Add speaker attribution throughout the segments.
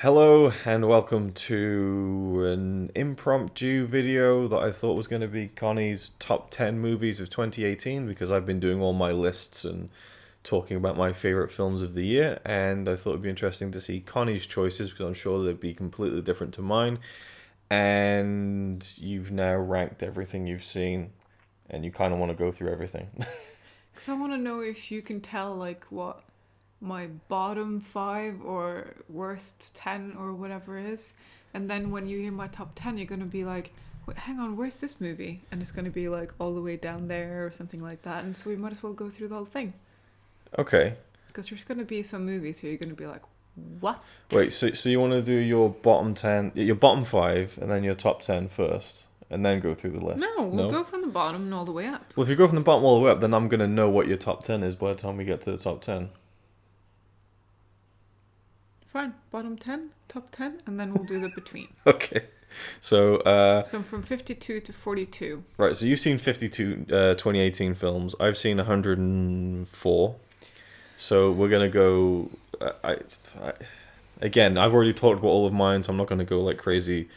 Speaker 1: Hello and welcome to an impromptu video that I thought was going to be Connie's top 10 movies of 2018 because I've been doing all my lists and talking about my favorite films of the year, and I thought it'd be interesting to see Connie's choices because I'm sure they'd be completely different to mine. And you've now ranked everything you've seen and you kind of want to go through everything.
Speaker 2: Because I want to know if you can tell, like, what my bottom 5 or worst 10 or whatever is. And then when you hear my top 10, you're going to be like, wait, hang on, where's this movie? And it's going to be, like, all the way down there or something like that. And so we might as well go through the whole thing.
Speaker 1: Okay.
Speaker 2: Because there's going to be some movies here you're going to be like, what?
Speaker 1: Wait, so you want to do your bottom 10, your bottom 5, and then your top 10 first, and then go through the list?
Speaker 2: No, we'll go from the bottom and all the way up.
Speaker 1: Well, if you go from the bottom all the way up, then I'm going to know what your top 10 is by the time we get to the top 10.
Speaker 2: Fine, bottom 10, top 10, and then we'll do the between.
Speaker 1: Okay. So
Speaker 2: from 52 to 42.
Speaker 1: Right, so you've seen 52 2018 films. I've seen 104. So we're going to go... Again, I've already talked about all of mine, so I'm not going to go like crazy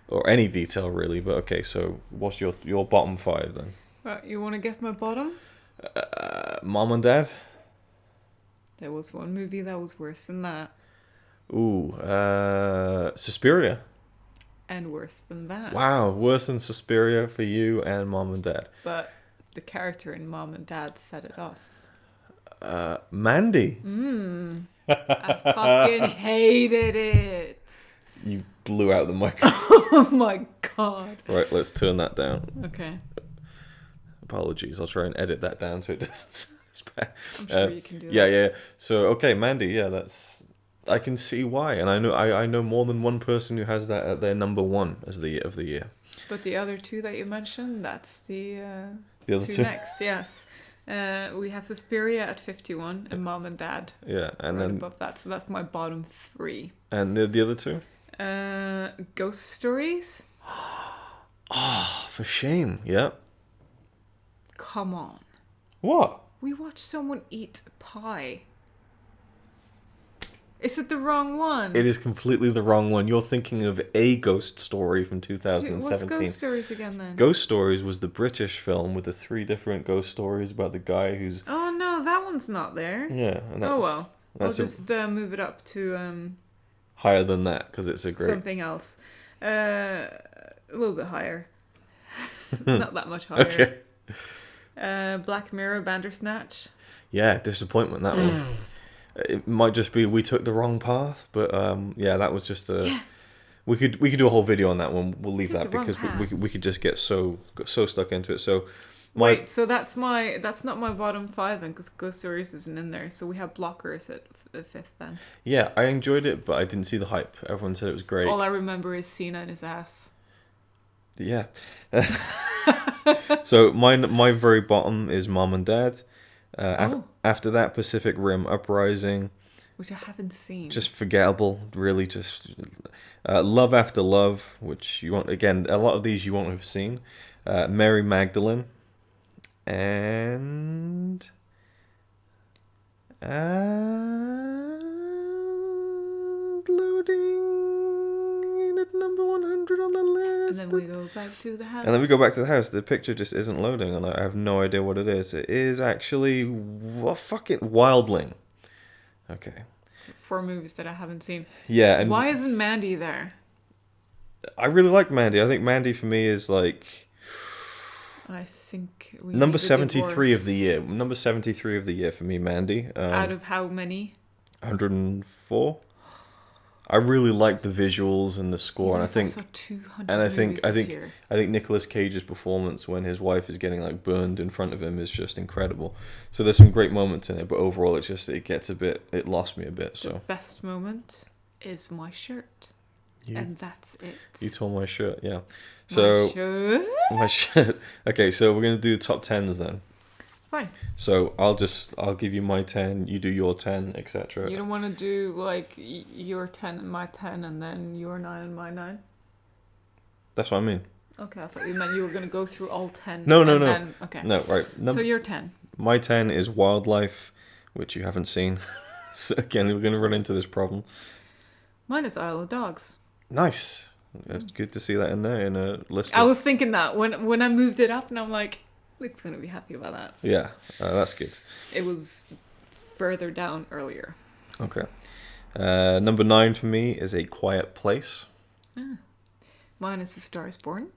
Speaker 1: or any detail really. But okay, so what's your bottom 5 then?
Speaker 2: Right, you want to guess my bottom?
Speaker 1: Mom and Dad?
Speaker 2: There was one movie that was worse than that.
Speaker 1: Ooh, Suspiria.
Speaker 2: And worse than that.
Speaker 1: Wow, worse than Suspiria for you and Mom and Dad.
Speaker 2: But the character in Mom and Dad set it off.
Speaker 1: Mandy.
Speaker 2: I fucking hated it.
Speaker 1: You blew out the microphone.
Speaker 2: Oh my god.
Speaker 1: Right, let's turn that down.
Speaker 2: Okay.
Speaker 1: Apologies, I'll try and edit that down so it doesn't sound as bad.
Speaker 2: I'm sure you can do that.
Speaker 1: Yeah. So, okay, Mandy, yeah, I can see why. And I know more than one person who has that at their number 1 as the of the year.
Speaker 2: But the other two that you mentioned, that's the
Speaker 1: other two
Speaker 2: next, yes. We have Suspiria at 51 and Mom and Dad.
Speaker 1: Yeah, and then
Speaker 2: above that. So that's my bottom 3.
Speaker 1: And the other two?
Speaker 2: Ghost Stories.
Speaker 1: Oh, for shame. Yeah.
Speaker 2: Come on.
Speaker 1: What?
Speaker 2: We watched someone eat pie. Is it the wrong one?
Speaker 1: It is completely the wrong one. You're thinking of A Ghost Story from 2017.
Speaker 2: What's Ghost Stories again then?
Speaker 1: Ghost Stories was the British film with the 3 different ghost stories about the guy who's...
Speaker 2: Oh no, that one's not there.
Speaker 1: Yeah. And
Speaker 2: Oh well. I'll just move it up to...
Speaker 1: higher than that, because it's a great...
Speaker 2: something else. A little bit higher. Not that much higher.
Speaker 1: Okay.
Speaker 2: Black Mirror Bandersnatch.
Speaker 1: Yeah, disappointment, that one. It might just be we took the wrong path, but yeah, that was just a... Yeah. We could do a whole video on that one. We'll leave that because we could just get so stuck into it. So
Speaker 2: wait, so that's not my bottom 5 then, because Ghost Stories isn't in there. So we have Blockers at 5th then.
Speaker 1: Yeah, I enjoyed it, but I didn't see the hype. Everyone said it was great.
Speaker 2: All I remember is Cena and his ass.
Speaker 1: Yeah. So my very bottom is Mom and Dad. After that, Pacific Rim Uprising,
Speaker 2: which I haven't seen.
Speaker 1: Just forgettable, really. Just Love After Love, which you won't. Again, a lot of these you won't have seen. Mary Magdalene, and loading in at number 100 on the list.
Speaker 2: And then we go back to the house.
Speaker 1: And then we go back to the house. The picture just isn't loading, and I have no idea what it is. It is actually fucking Wildling. Okay.
Speaker 2: 4 movies that I haven't seen.
Speaker 1: Yeah, and
Speaker 2: why isn't Mandy there?
Speaker 1: I really like Mandy. I think Mandy for me is like...
Speaker 2: I think we
Speaker 1: number 73 of the year. Number 73 of the year for me, Mandy.
Speaker 2: Out of how many?
Speaker 1: 104. I really like the visuals and the score, and I think, I think Nicolas Cage's performance when his wife is getting like burned in front of him is just incredible. So there's some great moments in it, but overall it lost me a bit. So
Speaker 2: the best moment is my shirt, and that's it.
Speaker 1: You tore my shirt, yeah. So my shirt. Okay, so we're gonna do the top 10s then.
Speaker 2: Fine.
Speaker 1: So I'll give you my 10, you do your 10, etc.
Speaker 2: You don't want to do like your 10 and my 10 and then your 9 and my 9?
Speaker 1: That's what I mean.
Speaker 2: Okay, I thought you meant you were going to go through all 10.
Speaker 1: No.
Speaker 2: Okay.
Speaker 1: No, right.
Speaker 2: So your 10.
Speaker 1: My 10 is Wildlife, which you haven't seen. So again, we're going to run into this problem.
Speaker 2: Mine is Isle of Dogs.
Speaker 1: Nice. It's good to see that in there in a list.
Speaker 2: I was thinking that when I moved it up, and I'm like, Luke's gonna be happy about that.
Speaker 1: Yeah, that's good.
Speaker 2: It was further down earlier.
Speaker 1: Okay. Number 9 for me is A Quiet Place.
Speaker 2: Mine is A Star Is Born.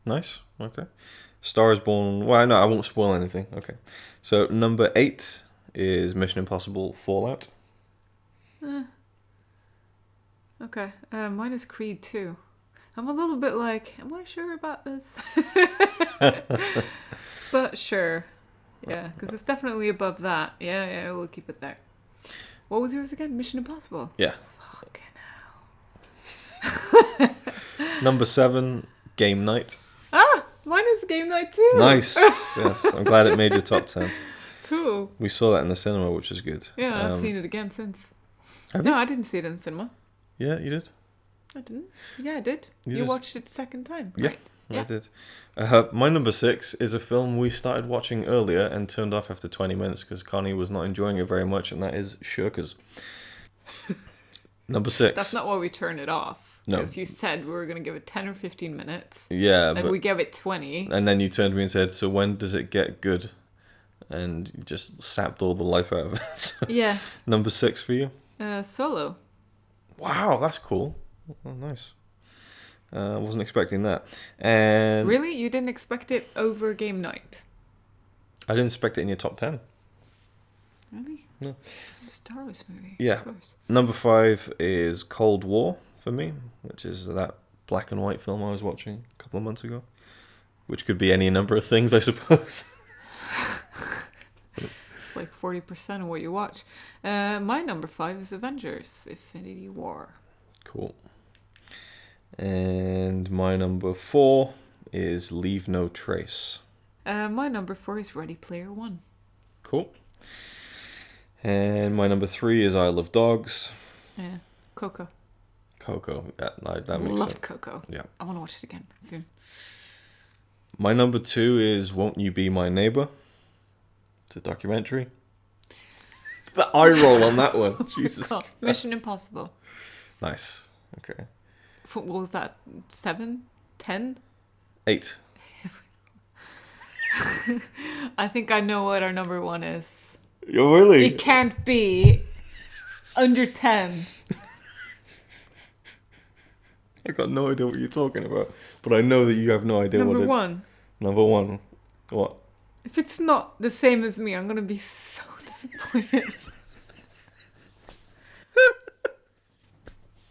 Speaker 1: Nice. Okay. Star is Born. Well, no, I won't spoil anything. Okay. So number 8 is Mission Impossible Fallout.
Speaker 2: Okay. Mine is Creed 2. I'm a little bit like, am I sure about this? But sure. Yeah, because it's definitely above that. Yeah, we'll keep it there. What was yours again? Mission Impossible?
Speaker 1: Yeah.
Speaker 2: Fucking hell.
Speaker 1: Number 7, Game Night.
Speaker 2: Mine is Game Night too.
Speaker 1: Nice. Yes, I'm glad it made your top 10.
Speaker 2: Cool.
Speaker 1: We saw that in the cinema, which is good.
Speaker 2: Yeah, I've seen it again since.
Speaker 1: Have
Speaker 2: No,
Speaker 1: you?
Speaker 2: I didn't see it in the cinema.
Speaker 1: Yeah, you did?
Speaker 2: I didn't. Yeah, I did.
Speaker 1: You
Speaker 2: You
Speaker 1: did.
Speaker 2: watched it second time.
Speaker 1: Yeah.
Speaker 2: Right.
Speaker 1: I
Speaker 2: Yeah.
Speaker 1: did. My number 6 is a film we started watching earlier and turned off after 20 minutes because Connie was not enjoying it very much, and that is Shirkers. Number 6.
Speaker 2: That's not why we turned it off.
Speaker 1: No.
Speaker 2: Because you said we were going to give it 10 or 15 minutes.
Speaker 1: Yeah,
Speaker 2: And
Speaker 1: but
Speaker 2: we gave it 20.
Speaker 1: and then you turned to me and said, "So when does it get good?" And you just sapped all the life out of it. So,
Speaker 2: Yeah.
Speaker 1: number 6 for you.
Speaker 2: Solo.
Speaker 1: Wow, that's cool. Oh, nice. I wasn't expecting that. And
Speaker 2: Really? You didn't expect it over Game Night?
Speaker 1: I didn't expect it in your top 10.
Speaker 2: Really?
Speaker 1: No.
Speaker 2: It's a Star Wars movie.
Speaker 1: Yeah.
Speaker 2: Of course.
Speaker 1: Number 5 is Cold War for me, which is that black and white film I was watching a couple of months ago, which could be any number of things, I suppose.
Speaker 2: It's like 40% of what you watch. My number 5 is Avengers: Infinity War.
Speaker 1: Cool. And my number 4 is Leave No Trace.
Speaker 2: My number 4 is Ready Player One.
Speaker 1: Cool. And my number 3 is Isle of Dogs.
Speaker 2: Yeah. Coco.
Speaker 1: Coco. Yeah, that makes
Speaker 2: Loved
Speaker 1: sense.
Speaker 2: Coco.
Speaker 1: Yeah.
Speaker 2: I want to watch it again soon.
Speaker 1: My number 2 is Won't You Be My Neighbor? It's a documentary. The eye roll on that one. Jesus.
Speaker 2: Oh, Mission Impossible.
Speaker 1: Nice. Okay.
Speaker 2: What was that? 7? 10?
Speaker 1: 8.
Speaker 2: I think I know what our number 1 is.
Speaker 1: You really?
Speaker 2: It can't be under 10.
Speaker 1: I got no idea what you're talking about, but I know that you have no idea
Speaker 2: Number
Speaker 1: what it is.
Speaker 2: 1.
Speaker 1: Number 1. What?
Speaker 2: If it's not the same as me, I'm going to be so disappointed.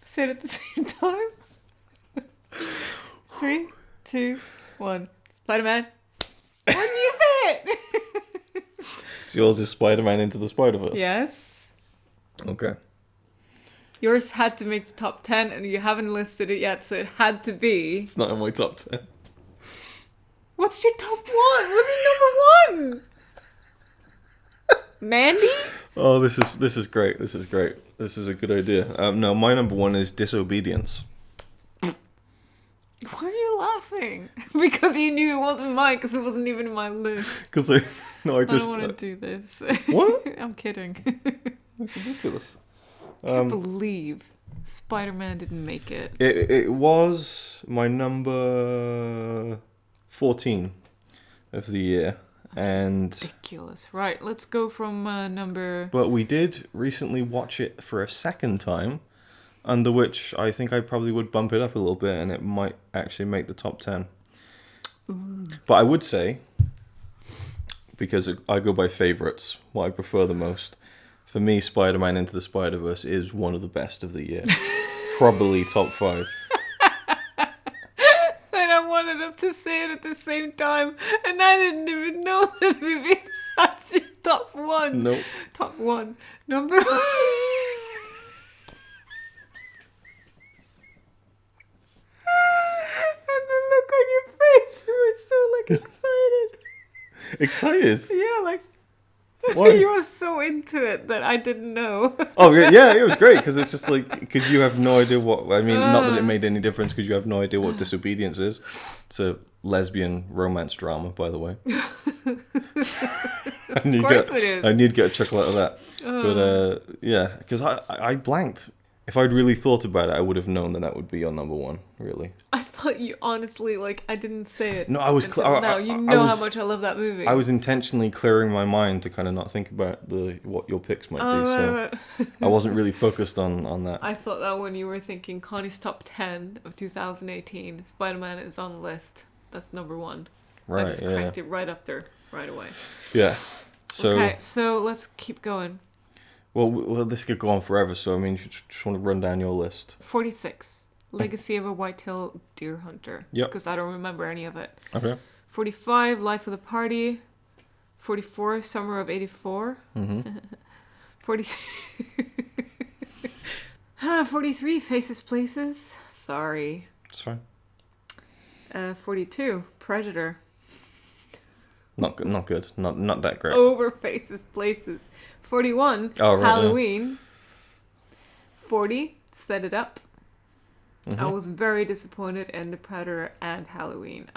Speaker 2: Say it at the same time. 3, 2, 1. Spider-Man. When do you say it?
Speaker 1: So yours is Spider-Man Into the Spider-Verse?
Speaker 2: Yes.
Speaker 1: Okay.
Speaker 2: Yours had to make the top 10 and you haven't listed it yet, so it had to be.
Speaker 1: It's not in my top 10.
Speaker 2: What's your top 1? What's your number 1? Mandy?
Speaker 1: Oh, this is great. This is great. This is a good idea. No, my number 1 is Disobedience.
Speaker 2: Why are you laughing? Because you knew it wasn't mine, because it wasn't even in my list.
Speaker 1: Because I just
Speaker 2: I don't want to do this.
Speaker 1: What?
Speaker 2: I'm kidding.
Speaker 1: That's ridiculous.
Speaker 2: I can't believe Spider-Man didn't make it.
Speaker 1: It was my number 14 of the year, and
Speaker 2: Ridiculous. Right, let's go from number...
Speaker 1: but we did recently watch it for a second time, under which I think I probably would bump it up a little bit, and it might actually make the top 10.
Speaker 2: Ooh.
Speaker 1: But I would say, because I go by favourites, what I prefer the most, for me, Spider-Man Into the Spider-Verse is one of the best of the year. Probably top 5.
Speaker 2: And I wanted us to say it at the same time, and I didn't even know the movie. That's your top 1.
Speaker 1: Nope.
Speaker 2: Top 1. Number 1. And the look on your face, you were so like excited.
Speaker 1: Excited?
Speaker 2: Yeah, like
Speaker 1: Why?
Speaker 2: you were so into it that I didn't know.
Speaker 1: Oh, yeah, it was great, because it's just like, because you have no idea what, I mean, not that it made any difference, because you have no idea what Disobedience is. It's a lesbian romance drama, by the way.
Speaker 2: Of course it is.
Speaker 1: I need to get a chuckle out of that. But, yeah, because I blanked If I'd really thought about it, I would have known that would be your number one. Really.
Speaker 2: I thought you honestly, like, I didn't say it.
Speaker 1: No, I was.
Speaker 2: No, you know how much I love that movie.
Speaker 1: I was intentionally clearing my mind to kind of not think about what your picks might be. So
Speaker 2: right.
Speaker 1: I wasn't really focused on that.
Speaker 2: I thought that when you were thinking Connie's top 10 of 2018, Spider-Man is on the list. That's number one.
Speaker 1: Right.
Speaker 2: I just cranked it right up there right away.
Speaker 1: Yeah. So.
Speaker 2: Okay, so let's keep going.
Speaker 1: Well, this could go on forever. So I mean, you just want to run down your list.
Speaker 2: 46, Legacy of a White-tailed Deer Hunter.
Speaker 1: Yep.
Speaker 2: Because I don't remember any of it.
Speaker 1: Okay.
Speaker 2: 45, Life of the Party. 44, Summer of '84. 40. 43, Faces Places. Sorry.
Speaker 1: It's fine.
Speaker 2: 42, Predator.
Speaker 1: Not good. Not that great.
Speaker 2: Over Faces Places. 41,
Speaker 1: Oh, right,
Speaker 2: Halloween. Yeah. 40, Set It Up.
Speaker 1: Mm-hmm.
Speaker 2: I was very disappointed in The Predator and Halloween.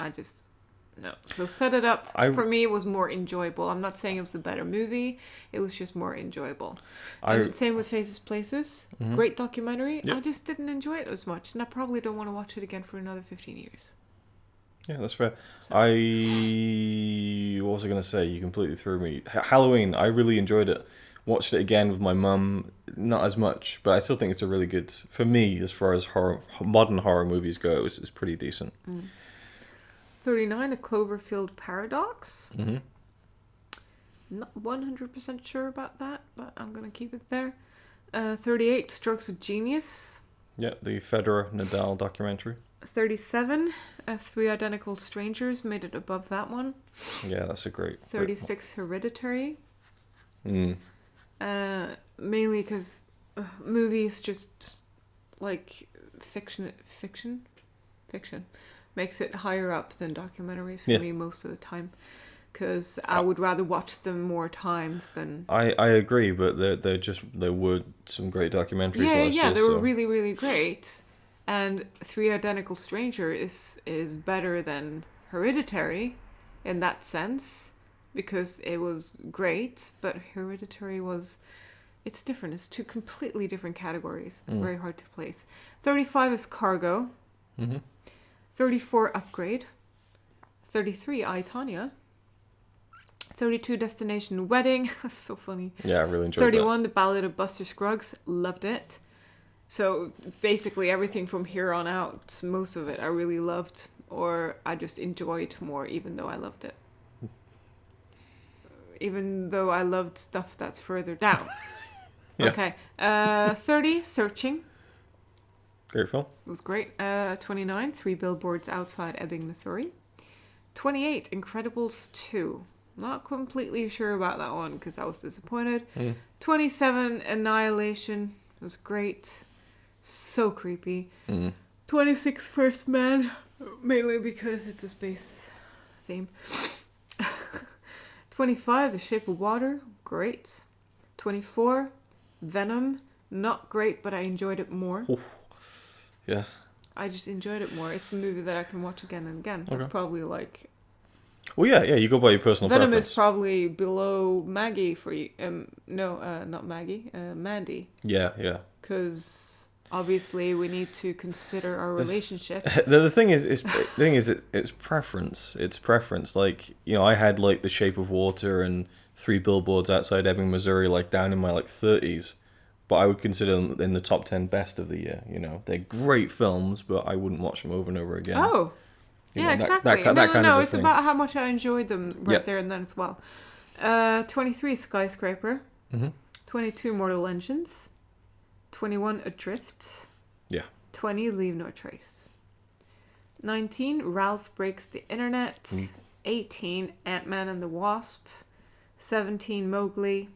Speaker 2: No. So Set It Up, for me, was more enjoyable. I'm not saying it was a better movie. It was just more enjoyable. And same with Faces Places. Mm-hmm. Great documentary. Yep. I just didn't enjoy it as much. And I probably don't want to watch it again for another 15 years.
Speaker 1: Yeah, that's fair. So. What was I going to say? You completely threw me. Halloween, I really enjoyed it. Watched it again with my mum. Not as much, but I still think it's a really good, for me, as far as modern horror movies go, it was pretty decent.
Speaker 2: 39, A Cloverfield Paradox.
Speaker 1: Mm-hmm.
Speaker 2: Not 100% sure about that, but I'm going to keep it there. 38, Strokes of Genius.
Speaker 1: Yeah, the Federer Nadal documentary.
Speaker 2: 37, Three Identical Strangers, made it above that one.
Speaker 1: Yeah, that's a great.
Speaker 2: 36, Hereditary.
Speaker 1: Mm.
Speaker 2: Mainly because movies just like fiction makes it higher up than documentaries for me most of the time. Because I would rather watch them more times than...
Speaker 1: I agree, but there were some great documentaries last year.
Speaker 2: Yeah, they were really, really great. And Three Identical Strangers is better than Hereditary in that sense, because it was great, but Hereditary was... It's different. It's two completely different categories. It's very hard to place. 35 is Cargo.
Speaker 1: Mm-hmm.
Speaker 2: 34, Upgrade. 33, I, Tonya. 32, Destination Wedding. That's so funny.
Speaker 1: Yeah, I really enjoyed
Speaker 2: 31, The Ballad of Buster Scruggs. Loved it. So basically everything from here on out, most of it I really loved, or I just enjoyed more, even though I loved it. Even though I loved stuff that's further down. Yeah. Okay. 30, Searching.
Speaker 1: Great film.
Speaker 2: It was great. 29, Three Billboards Outside Ebbing, Missouri. 28, Incredibles 2. Not completely sure about that one because I was disappointed. 27, Annihilation. It was great. So creepy. 26, First Man. Mainly because it's a space theme. 25, The Shape of Water. Great. 24, Venom. Not great, but I enjoyed it more.
Speaker 1: Ooh. Yeah.
Speaker 2: I just enjoyed it more. It's a movie that I can watch again and again.
Speaker 1: Okay.
Speaker 2: It's probably like...
Speaker 1: Well, yeah, you go by your personal
Speaker 2: Venom
Speaker 1: preference.
Speaker 2: is probably below Maggie for you. Not Maggie. Mandy.
Speaker 1: Yeah.
Speaker 2: Because obviously we need to consider our relationship.
Speaker 1: The thing is, it's preference. It's preference. Like, I had like The Shape of Water and Three Billboards Outside Ebbing, Missouri, like down in my 30s. But I would consider them in the top 10 best of the year. They're great films, but I wouldn't watch them over and over again.
Speaker 2: Oh, exactly. No. It's about how much I enjoyed them there and then as well. 23, Skyscraper. 22, Mortal Engines. 21, Adrift.
Speaker 1: Yeah.
Speaker 2: 20, Leave No Trace. 19, Ralph Breaks the Internet. 18, Ant-Man and the Wasp. 17, Mowgli.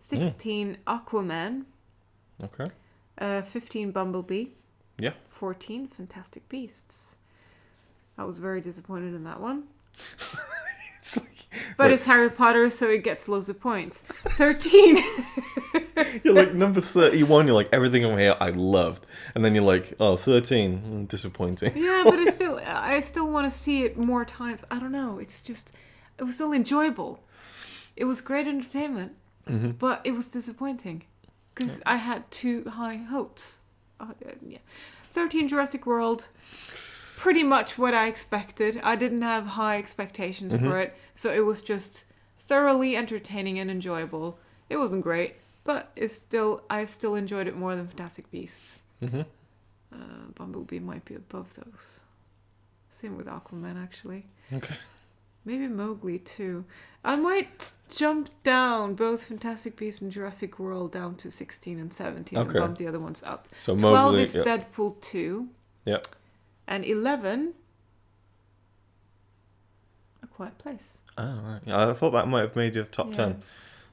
Speaker 2: 16, Aquaman.
Speaker 1: Okay.
Speaker 2: 15, Bumblebee.
Speaker 1: Yeah.
Speaker 2: 14, Fantastic Beasts. I was very disappointed in that one. But it's Harry Potter, so it gets loads of points. 13.
Speaker 1: You're like, number 31, you're like, everything on here I loved. And then you're like, oh, 13, disappointing.
Speaker 2: Yeah, but I still want to see it more times. I don't know. It was still enjoyable. It was great entertainment, but it was disappointing. because I had too high hopes. Yeah. 13 Jurassic World, pretty much what I expected. I didn't have high expectations for it, so it was just thoroughly entertaining and enjoyable. It wasn't great, but I've still enjoyed it more than Fantastic Beasts. Bumblebee might be above those. Same with Aquaman, actually.
Speaker 1: Okay.
Speaker 2: Maybe Mowgli too. I might jump down both Fantastic Beasts and Jurassic World down to 16 and 17 and bump the other ones up.
Speaker 1: So
Speaker 2: 12
Speaker 1: Mowgli,
Speaker 2: is Deadpool 2.
Speaker 1: Yep.
Speaker 2: And 11, A Quiet Place.
Speaker 1: Oh, right. Yeah, I thought that might have made your top 10.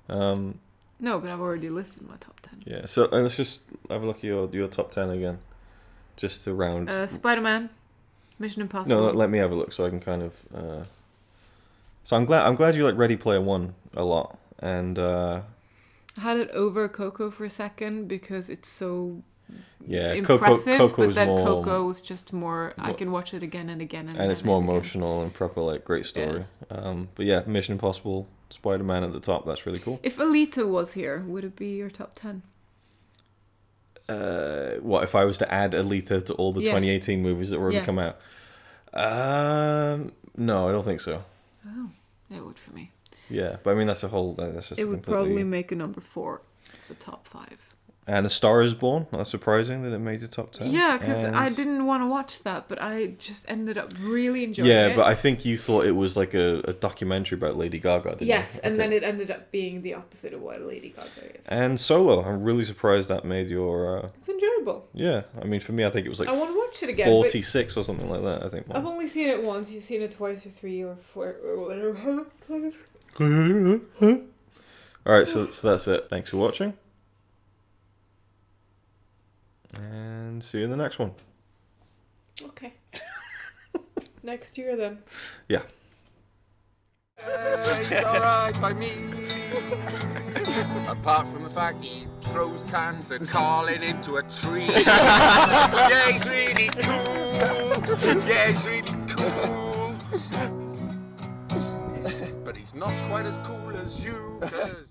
Speaker 2: No, but I've already listed my top 10.
Speaker 1: Yeah, so let's just have a look at your top 10 again. Just to round...
Speaker 2: Spider-Man, Mission Impossible.
Speaker 1: No, let me have a look so I can kind of... So I'm glad you like Ready Player One a lot, and I
Speaker 2: had it over Coco for a second because it's so
Speaker 1: impressive.
Speaker 2: But then Coco was just more. I can watch it again and again and
Speaker 1: it's more emotional and proper, like great story. Yeah. But yeah, Mission Impossible, Spider-Man at the top. That's really cool.
Speaker 2: If Alita was here, would it be your top 10?
Speaker 1: What if I was to add Alita to all the 2018 movies that were already come out? No, I don't think so.
Speaker 2: Oh, it would for me.
Speaker 1: Yeah, but I mean that's just.
Speaker 2: It would probably make a number 4. It's a top 5.
Speaker 1: And A Star Is Born. That's surprising that it made the top 10.
Speaker 2: Yeah, because I didn't want to watch that, but I just ended up really enjoying it.
Speaker 1: Yeah, but I think you thought it was like a documentary about Lady Gaga, didn't you?
Speaker 2: Yes, and then it ended up being the opposite of what Lady Gaga is.
Speaker 1: And Solo. I'm really surprised that made your...
Speaker 2: It's enjoyable.
Speaker 1: Yeah, I mean, for me, I think it was like
Speaker 2: I want to watch it again,
Speaker 1: 46 or something like that, I think.
Speaker 2: I've only seen it once. You've seen it twice or 3 or 4 or whatever.
Speaker 1: Alright, so that's it. Thanks for watching. And see you in the next one.
Speaker 2: Okay. Next year then.
Speaker 1: Yeah.
Speaker 3: It's alright by me. Apart from the fact he throws cans and calling into a tree. Yeah, he's really cool. Yeah, he's really cool. But he's not quite as cool as you. 'Cause